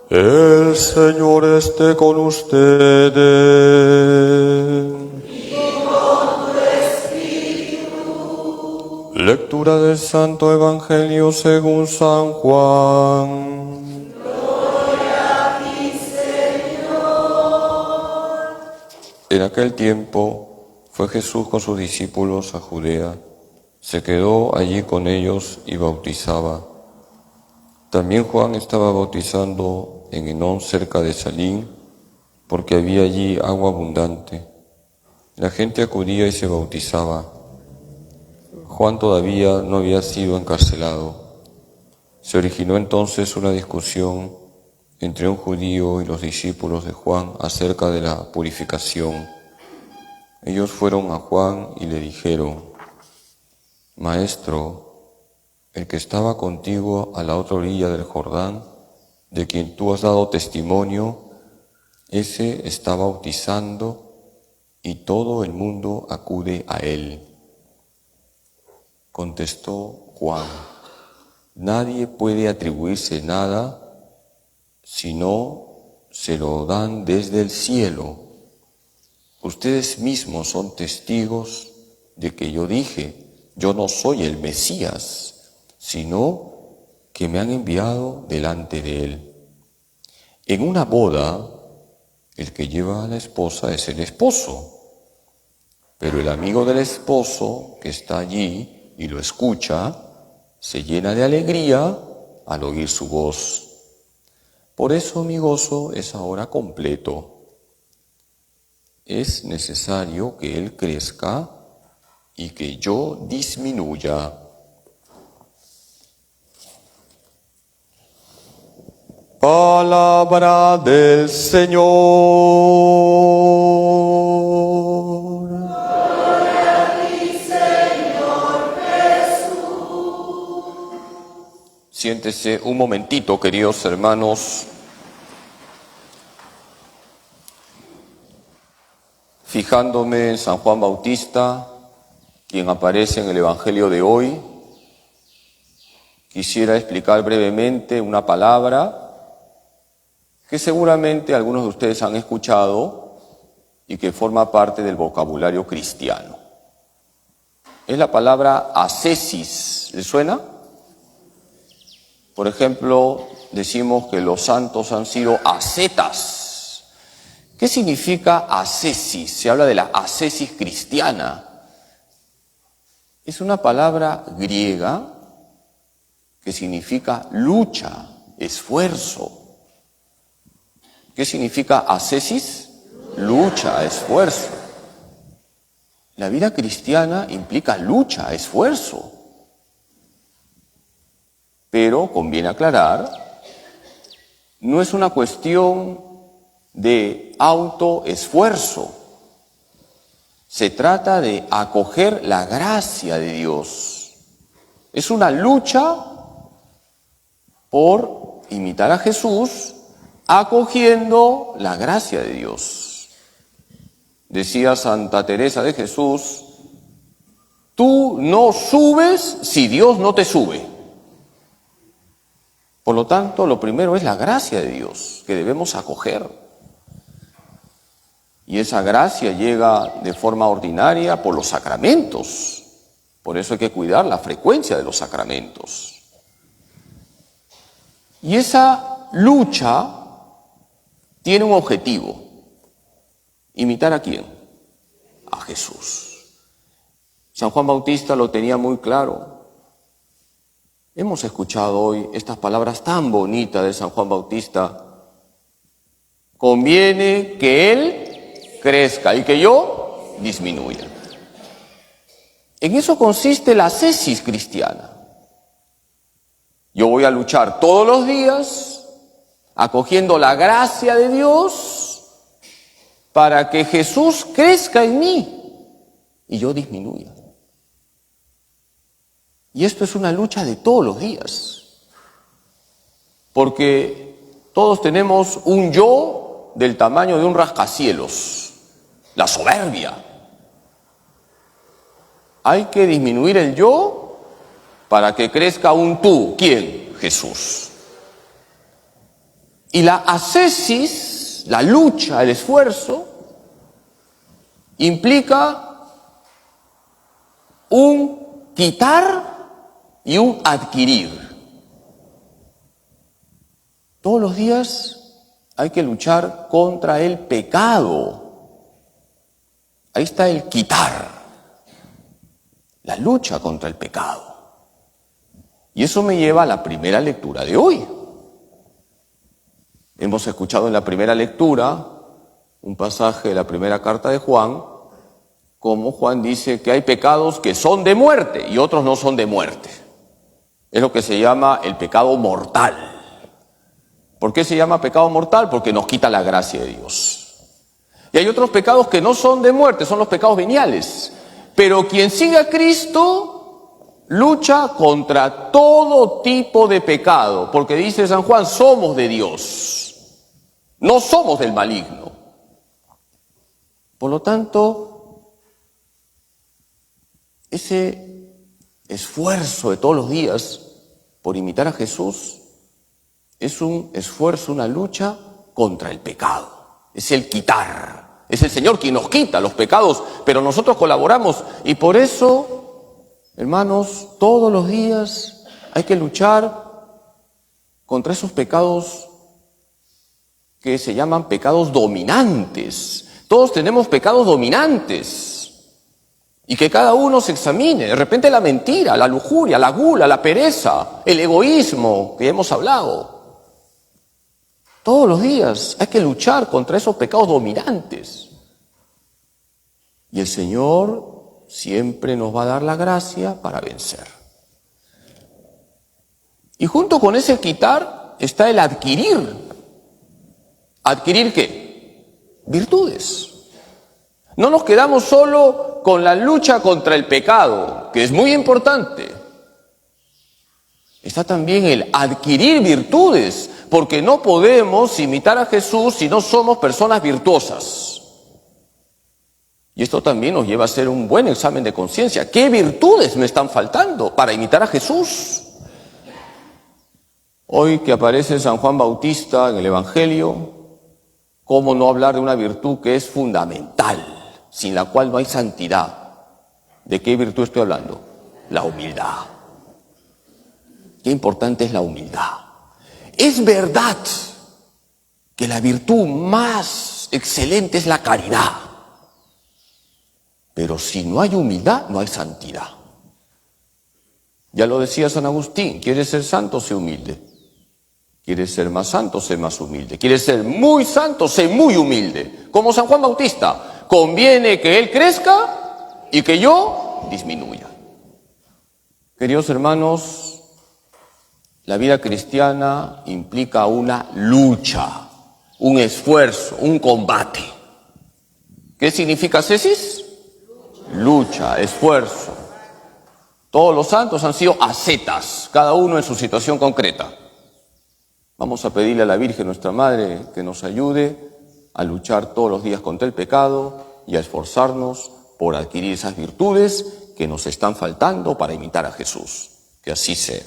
El Señor esté con ustedes. Y con tu espíritu. Lectura del Santo Evangelio según San Juan. Gloria a ti, Señor. En aquel tiempo fue Jesús con sus discípulos a Judea. Se quedó allí con ellos y bautizaba. También Juan estaba bautizando en Enón cerca de Salim, porque había allí agua abundante. La gente acudía y se bautizaba. Juan todavía no había sido encarcelado. Se originó entonces una discusión entre un judío y los discípulos de Juan acerca de la purificación. Ellos fueron a Juan y le dijeron: Maestro, el que estaba contigo a la otra orilla del Jordán, de quien tú has dado testimonio, ese está bautizando y todo el mundo acude a él. Contestó Juan: nadie puede atribuirse nada si no se lo dan desde el cielo. Ustedes mismos son testigos de que yo dije: yo no soy el Mesías, sino que me han enviado delante de él. En una boda, el que lleva a la esposa es el esposo, pero el amigo del esposo que está allí y lo escucha, se llena de alegría al oír su voz. Por eso mi gozo es ahora completo. Es necesario que él crezca y que yo disminuya. Palabra del Señor. Gloria a ti, Señor Jesús. Siéntese un momentito, queridos hermanos. Fijándome en San Juan Bautista, quien aparece en el Evangelio de hoy, quisiera explicar brevemente una palabra que seguramente algunos de ustedes han escuchado y que forma parte del vocabulario cristiano. Es la palabra ascesis. ¿Les suena? Por ejemplo, decimos que los santos han sido ascetas. ¿Qué significa ascesis? Se habla de la ascesis cristiana. Es una palabra griega que significa lucha, esfuerzo. ¿Qué significa ascesis? Lucha, esfuerzo. La vida cristiana implica lucha, esfuerzo. Pero conviene aclarar, no es una cuestión de autoesfuerzo. Se trata de acoger la gracia de Dios. Es una lucha por imitar a Jesús, acogiendo la gracia de Dios. Decía Santa Teresa de Jesús: tú no subes si Dios no te sube. Por lo tanto, lo primero es la gracia de Dios, que debemos acoger. Y esa gracia llega de forma ordinaria por los sacramentos. Por eso hay que cuidar la frecuencia de los sacramentos. Y esa lucha tiene un objetivo. ¿Imitar a quién? A Jesús. San Juan Bautista lo tenía muy claro. Hemos escuchado hoy estas palabras tan bonitas de San Juan Bautista. Conviene que Él crezca y que yo disminuya. En eso consiste la ascesis cristiana. Yo voy a luchar todos los días acogiendo la gracia de Dios para que Jesús crezca en mí y yo disminuya. Y esto es una lucha de todos los días, porque todos tenemos un yo del tamaño de un rascacielos, la soberbia. Hay que disminuir el yo para que crezca un tú. ¿Quién? Jesús. Y la ascesis, la lucha, el esfuerzo, implica un quitar y un adquirir. Todos los días hay que luchar contra el pecado. Ahí está el quitar, la lucha contra el pecado. Y eso me lleva a la primera lectura de hoy. Hemos escuchado en la primera lectura un pasaje de la primera carta de Juan, como Juan dice que hay pecados que son de muerte y otros no son de muerte. Es lo que se llama el pecado mortal. ¿Por qué se llama pecado mortal? Porque nos quita la gracia de Dios. Y hay otros pecados que no son de muerte, son los pecados veniales. Pero quien sigue a Cristo lucha contra todo tipo de pecado, porque dice San Juan, somos de Dios, no somos del maligno. Por lo tanto, ese esfuerzo de todos los días por imitar a Jesús es un esfuerzo, una lucha contra el pecado. Es el quitar. Es el Señor quien nos quita los pecados, pero nosotros colaboramos. Y por eso, hermanos, todos los días hay que luchar contra esos pecados que se llaman pecados dominantes. Todos tenemos pecados dominantes. Y que cada uno se examine. De repente la mentira, la lujuria, la gula, la pereza, el egoísmo que hemos hablado. Todos los días hay que luchar contra esos pecados dominantes. Y el Señor siempre nos va a dar la gracia para vencer. Y junto con ese quitar está el adquirir. ¿Adquirir qué? Virtudes. No nos quedamos solo con la lucha contra el pecado, que es muy importante. Está también el adquirir virtudes, porque no podemos imitar a Jesús si no somos personas virtuosas. Y esto también nos lleva a hacer un buen examen de conciencia. ¿Qué virtudes me están faltando para imitar a Jesús? Hoy que aparece San Juan Bautista en el Evangelio, ¿cómo no hablar de una virtud que es fundamental, sin la cual no hay santidad? ¿De qué virtud estoy hablando? La humildad. Qué importante es la humildad. Es verdad que la virtud más excelente es la caridad, pero si no hay humildad, no hay santidad. Ya lo decía San Agustín, ¿quieres ser santo? Sé humilde. ¿Quieres ser más santo? Sé más humilde. ¿Quieres ser muy santo? Sé muy humilde. Como San Juan Bautista, conviene que él crezca y que yo disminuya. Queridos hermanos, la vida cristiana implica una lucha, un esfuerzo, un combate. ¿Qué significa ascesis? Lucha, esfuerzo. Todos los santos han sido ascetas, cada uno en su situación concreta. Vamos a pedirle a la Virgen, nuestra Madre, que nos ayude a luchar todos los días contra el pecado y a esforzarnos por adquirir esas virtudes que nos están faltando para imitar a Jesús. Que así sea.